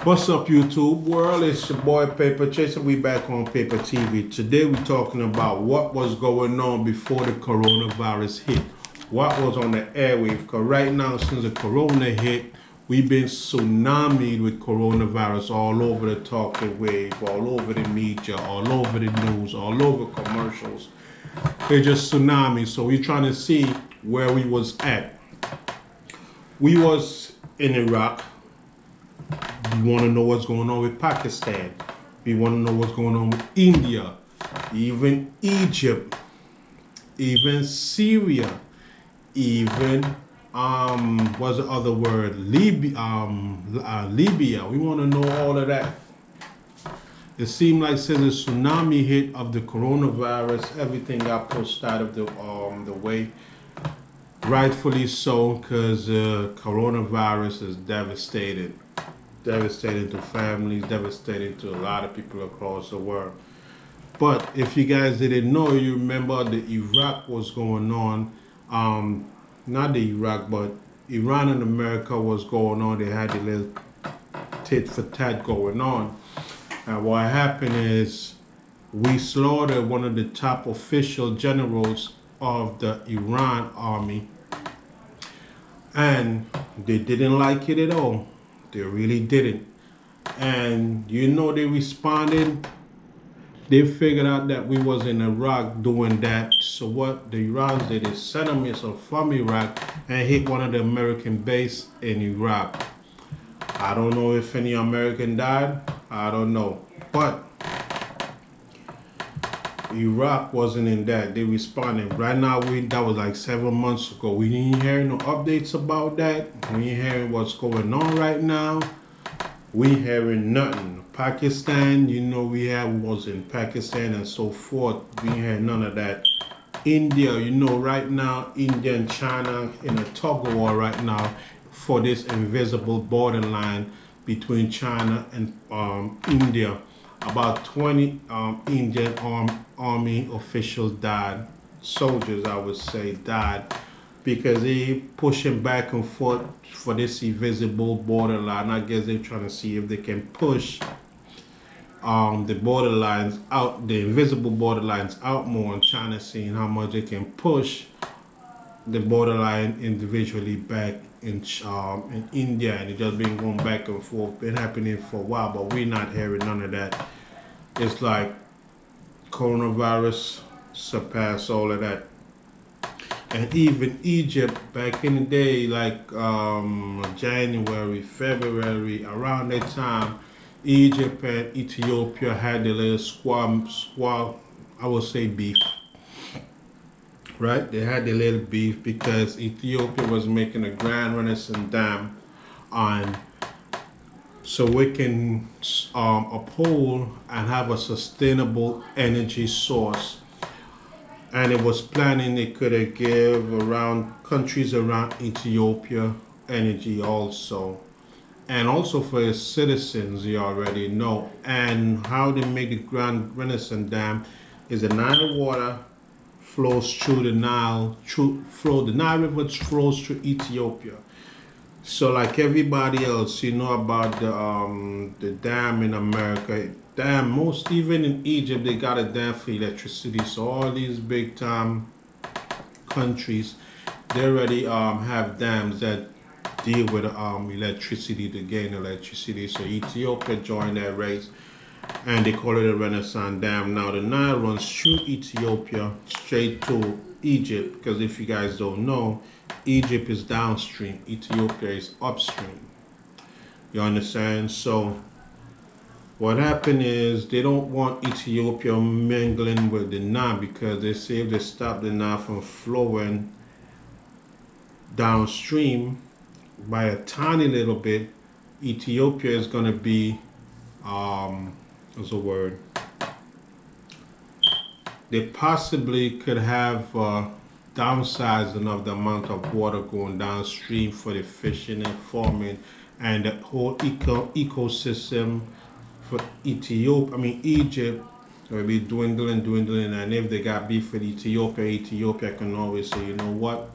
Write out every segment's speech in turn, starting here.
What's up, YouTube world? It's your boy Paper Chaser. We back on Paper TV. Today we're talking about what was going on before the coronavirus hit. What was on the airwave? Because right now, since the corona hit, we've been tsunamied with coronavirus all over the talking wave, all over the media, all over the news, all over commercials. They're just tsunami. So we're trying to see where we was at. We was in Iraq. We want to know what's going on with Pakistan. We want to know what's going on with India, even Egypt, even Syria, even what's the other word? Libya. Libya. We want to know all of that. It seemed like since the tsunami hit of the coronavirus, everything got pushed out of the way. Rightfully so, because coronavirus is devastating to families, devastating to a lot of people across the world. But if you guys didn't know, you remember the Iraq was going on. Not the Iraq, but Iran and America was going on. They had a little tit for tat going on. And what happened is we slaughtered one of the top official generals of the Iran army. And they didn't like it at all. They really didn't. And you know they responded. They figured out that we was in Iraq doing that. So what the Iranians did is send a missile from Iraq and hit one of the American base in Iraq. I don't know if any American died. I don't know. But Iraq wasn't in that. They responded. Right now, that was like 7 months ago. We didn't hear no updates about that. We ain't hearing what's going on right now. We hearing nothing. Pakistan, you know, was in Pakistan and so forth. We ain't heard none of that. India, you know, right now, India and China in a tug of war right now for this invisible borderline between China and India. About 20 Indian army officials died, soldiers I would say died, because they pushing back and forth for this invisible borderline. I guess they're trying to see if they can push the borderlines out, the invisible borderlines out more, and China seeing how much they can push the borderline individually back in India, and it just been going back and forth, been happening for a while, but we're not hearing none of that. It's like coronavirus surpassed all of that. And even Egypt back in the day, like January, February, around that time, Egypt and Ethiopia had a little squab, I would say beef. Right? They had a little beef because Ethiopia was making a Grand Renaissance Dam on so we can uphold and have a sustainable energy source. And it was planning they could give around countries around Ethiopia energy also. And also for its citizens, you already know. And how they make the Grand Renaissance Dam is the Nile water flows through the Nile, the Nile River flows through Ethiopia. So like everybody else, you know about the dam in America. Even in Egypt, they got a dam for electricity. So all these big time countries, they already have dams that deal with electricity, to gain electricity. So Ethiopia joined that race, and they call it a Renaissance Dam. Now the Nile runs through Ethiopia straight to Egypt, because if you guys don't know, Egypt is downstream, Ethiopia is upstream. You understand? So what happened is they don't want Ethiopia mingling with the Nile, because they say if they stop the Nile from flowing downstream by a tiny little bit, Ethiopia is going to be what's the word? They possibly could have downsizing of the amount of water going downstream for the fishing and farming, and the whole ecosystem for Egypt will be dwindling. And if they got beef with Ethiopia can always say, you know what,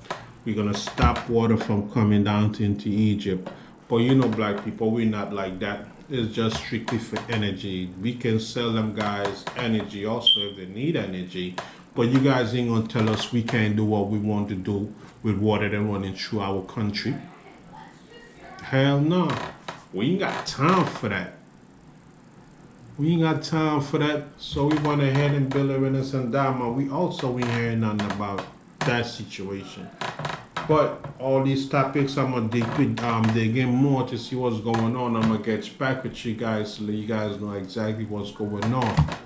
we're gonna stop water from coming down into Egypt. But you know, black people, we're not like that. is just strictly for energy. We can sell them guys energy also if they need energy, but you guys ain't gonna tell us we can't do what we want to do with water that running through our country. Hell no. We ain't got time for that. We ain't got time for that. So we went ahead and built a Renaissance Dama. We also ain't hearing nothing about that situation. But all these topics, I'm gonna dig in more to see what's going on. I'm gonna get back with you guys so you guys know exactly what's going on.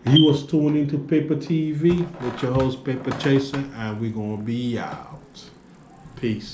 You was tuning into Paper TV with your host Paper Chaser, and we're gonna be out. Peace.